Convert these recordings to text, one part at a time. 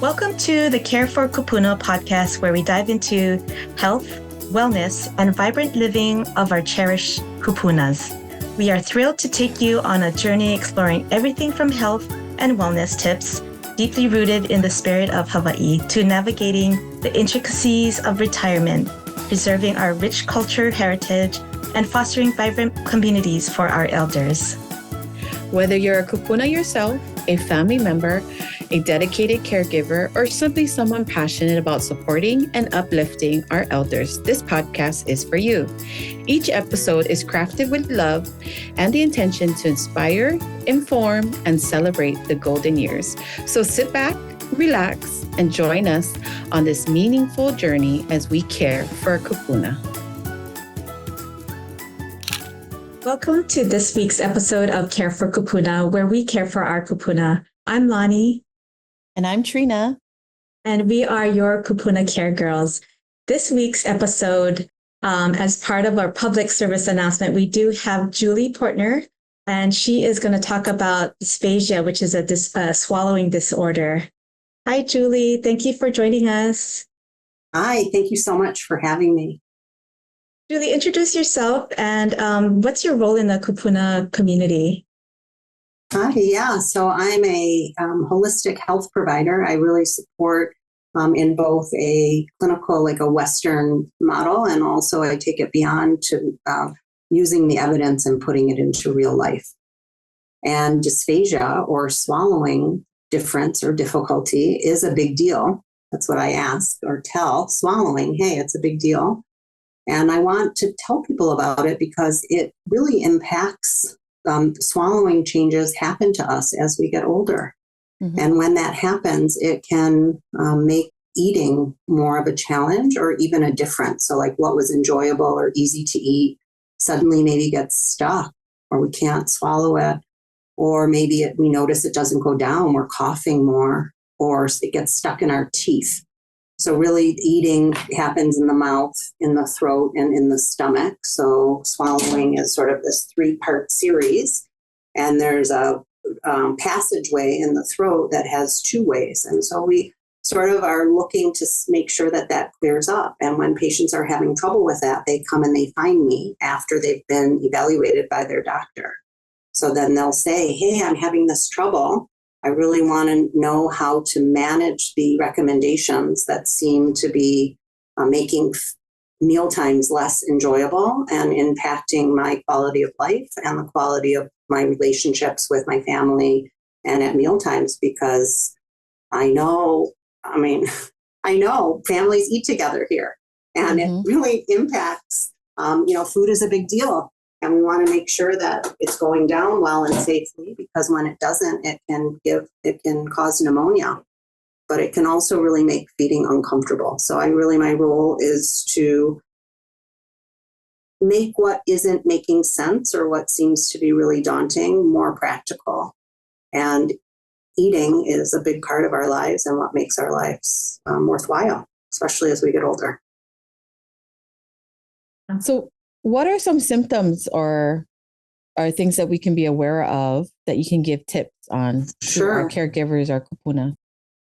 Welcome to the Care for Kūpuna podcast, where we dive into health, wellness, and vibrant living of our cherished Kūpunas. We are thrilled to take you on a journey exploring everything from health and wellness tips, deeply rooted in the spirit of Hawaii, to navigating the intricacies of retirement, preserving our rich culture heritage, and fostering vibrant communities for our elders. Whether you're a Kūpuna yourself, a family member, a dedicated caregiver, or simply someone passionate about supporting and uplifting our elders, this podcast is for you. Each episode is crafted with love and the intention to inspire, inform, and celebrate the golden years. So sit back, relax, and join us on this meaningful journey as we care for Kūpuna. Welcome to this week's episode of Care for Kūpuna, where we care for our Kūpuna. I'm Lonnie. And I'm Trina. And we are your Kūpuna Care Girls. This week's episode, as part of our public service announcement, we do have Julee Portner, and she is going to talk about dysphagia, which is a swallowing disorder. Hi, Julee. Thank you for joining us. Hi, thank you so much for having me. Julee, introduce yourself and what's your role in the Kūpuna community? So I'm a holistic health provider. I really support in both a clinical, like a Western model, and also I take it beyond to using the evidence and putting it into real life. And dysphagia, or swallowing difference or difficulty, is a big deal. That's what I ask or tell swallowing. Hey, it's a big deal. And I want to tell people about it because it really impacts swallowing changes happen to us as we get older. Mm-hmm. And when that happens, it can make eating more of a challenge or even a difference. So like what was enjoyable or easy to eat suddenly maybe gets stuck, or we can't swallow it. Or maybe we notice it doesn't go down, we're coughing more, or it gets stuck in our teeth. So really eating happens in the mouth, in the throat, and in the stomach. So swallowing is sort of this 3-part series. And there's a passageway in the throat that has 2 ways. And so we sort of are looking to make sure that that clears up. And when patients are having trouble with that, they come and they find me after they've been evaluated by their doctor. So then they'll say, hey, I'm having this trouble. I really want to know how to manage the recommendations that seem to be making meal times less enjoyable and impacting my quality of life and the quality of my relationships with my family and at meal times, because I know families eat together here, and it really impacts, food is a big deal. And we want to make sure that it's going down well and safely, because when it doesn't, it can cause pneumonia, but it can also really make feeding uncomfortable. So my role is to make what isn't making sense or what seems to be really daunting more practical. And eating is a big part of our lives and what makes our lives worthwhile, especially as we get older. So what are some symptoms or things that we can be aware of that you can give tips on to our caregivers, our Kūpuna?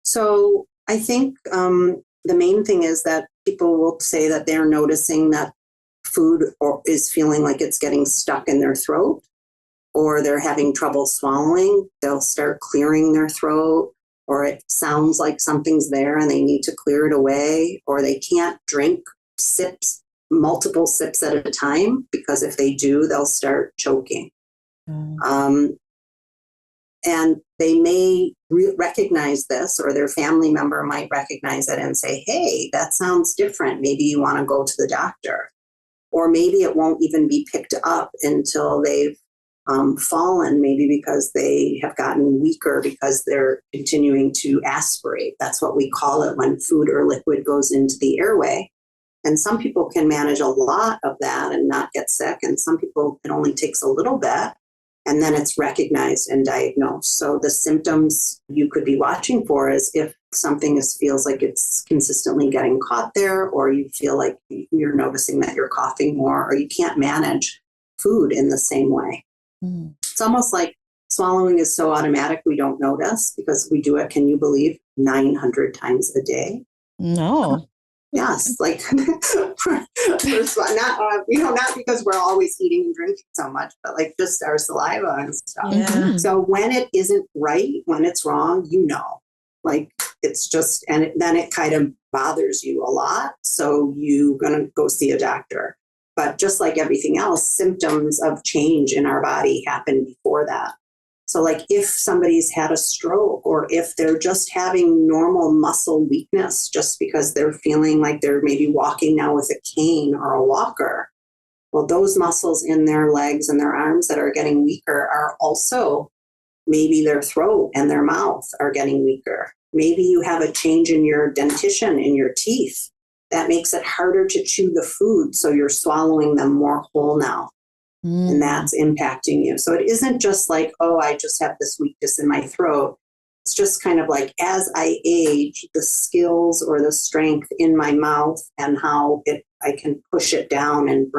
So I think the main thing is that people will say that they're noticing that food is feeling like it's getting stuck in their throat, or they're having trouble swallowing. They'll start clearing their throat, or it sounds like something's there and they need to clear it away, or they can't drink multiple sips at a time, because if they do, they'll start choking. And they may recognize this, or their family member might recognize it and say, hey, that sounds different. Maybe you want to go to the doctor. Or maybe it won't even be picked up until they've fallen, maybe because they have gotten weaker because they're continuing to aspirate. That's what we call it when food or liquid goes into the airway. And some people can manage a lot of that and not get sick. And some people, it only takes a little bit, and then it's recognized and diagnosed. So the symptoms you could be watching for is if something feels like it's consistently getting caught there, or you feel like you're noticing that you're coughing more, or you can't manage food in the same way. It's almost like Swallowing is so automatic we don't notice because we do it, can you believe, 900 times a day? No. Yes, like not because we're always eating and drinking so much, but like just our saliva and stuff. Yeah. So when it isn't right, when it's wrong, like it's just, and then it kind of bothers you a lot. So you're going to go see a doctor. But just like everything else, symptoms of change in our body happen before that. So like if somebody's had a stroke or if they're just having normal muscle weakness just because they're feeling like they're maybe walking now with a cane or a walker, well, those muscles in their legs and their arms that are getting weaker are also, maybe their throat and their mouth are getting weaker. Maybe you have a change in your dentition, in your teeth. That makes it harder to chew the food, so you're swallowing them more whole now. And that's impacting you. So it isn't just like, oh, I just have this weakness in my throat. It's just kind of like as I age, the skills or the strength in my mouth and how I can push it down and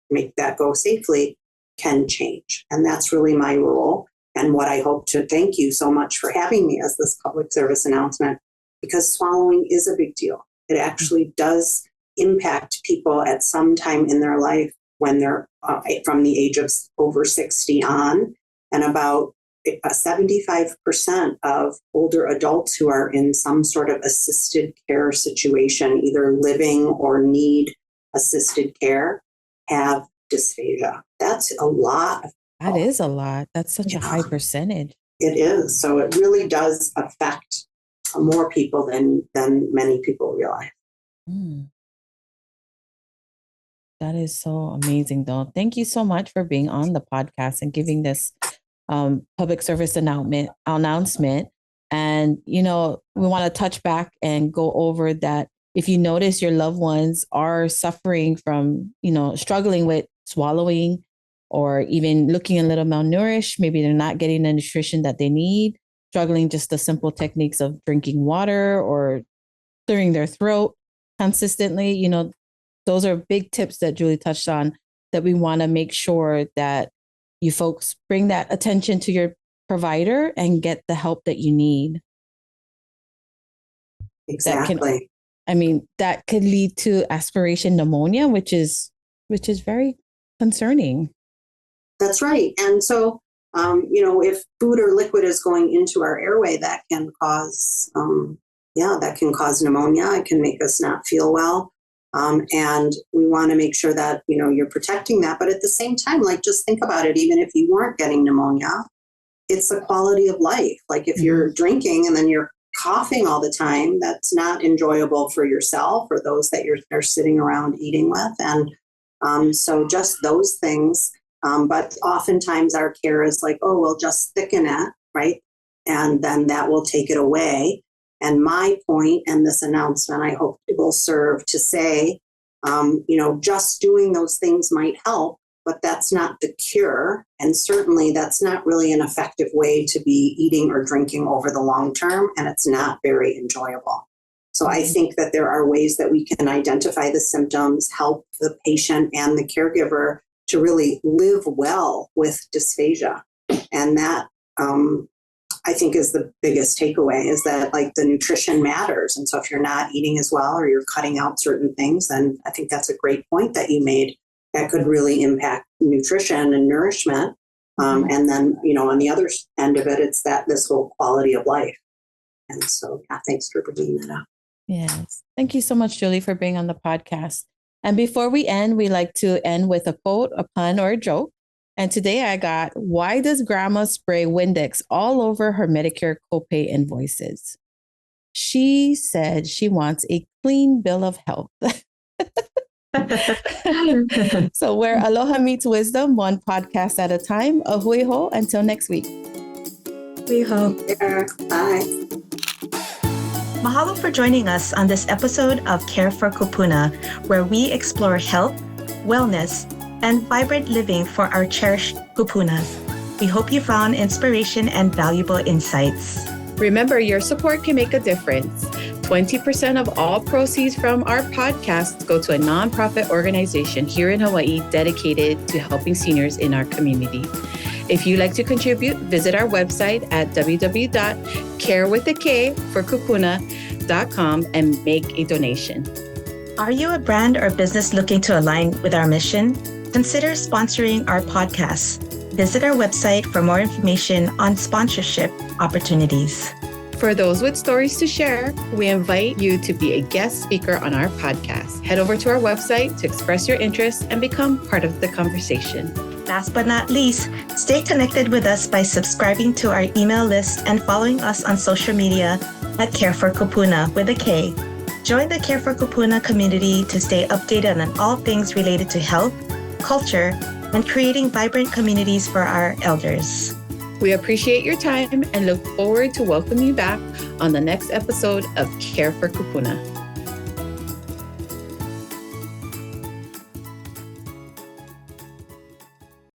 make that go safely can change. And that's really my role and what I hope to. Thank you so much for having me as this public service announcement, because swallowing is a big deal. It actually does impact people at some time in their life when they're from the age of over 60 on, and about 75% of older adults who are in some sort of assisted care situation, either living or need assisted care, have dysphagia. That's a lot. That is a lot. That's such a high percentage. It is. So it really does affect more people than many people realize. That is so amazing, though. Thank you so much for being on the podcast and giving this public service announcement. And, we want to touch back and go over that. If you notice your loved ones are suffering from, struggling with swallowing or even looking a little malnourished, maybe they're not getting the nutrition that they need, struggling just the simple techniques of drinking water or clearing their throat consistently, those are big tips that Julie touched on that we want to make sure that you folks bring that attention to your provider and get the help that you need. Exactly. That could lead to aspiration pneumonia, which is very concerning. That's right. And so, if food or liquid is going into our airway, that can cause, pneumonia. It can make us not feel well. And we want to make sure that, you're protecting that. But at the same time, like, just think about it. Even if you weren't getting pneumonia, it's the quality of life. Like if you're drinking and then you're coughing all the time, that's not enjoyable for yourself or those that you're sitting around eating with. And so just those things. But oftentimes our care is like, oh, we'll just thicken it, right? And then that will take it away. And my point and this announcement, I hope it will serve to say, just doing those things might help, but that's not the cure. And certainly that's not really an effective way to be eating or drinking over the long term. And it's not very enjoyable. So I think that there are ways that we can identify the symptoms, help the patient and the caregiver to really live well with dysphagia. And that, I think, is the biggest takeaway, is that like the nutrition matters. And so if you're not eating as well or you're cutting out certain things, then I think that's a great point that you made that could really impact nutrition and nourishment. And then, on the other end of it, it's that this whole quality of life. And so, thanks for bringing that up. Yes. Thank you so much, Julie, for being on the podcast. And before we end, we like to end with a quote, a pun, or a joke. And today I got, why does grandma spray Windex all over her Medicare copay invoices? She said she wants a clean bill of health. So where aloha meets wisdom, one podcast at a time. Ahui ho, until next week. We ho. Yeah, bye. Mahalo for joining us on this episode of Care for Kūpuna, where we explore health, wellness, and vibrant living for our cherished Kūpunas. We hope you found inspiration and valuable insights. Remember, your support can make a difference. 20% of all proceeds from our podcast go to a nonprofit organization here in Hawaii dedicated to helping seniors in our community. If you'd like to contribute, visit our website at www.carewithak.com and make a donation. Are you a brand or business looking to align with our mission? Consider sponsoring our podcast. Visit our website for more information on sponsorship opportunities. For those with stories to share, we invite you to be a guest speaker on our podcast. Head over to our website to express your interest and become part of the conversation. Last but not least, stay connected with us by subscribing to our email list and following us on social media at Care for Kūpuna with a K. Join the Care for Kūpuna community to stay updated on all things related to health, culture, and creating vibrant communities for our elders. We appreciate your time and look forward to welcoming you back on the next episode of Care for Kūpuna.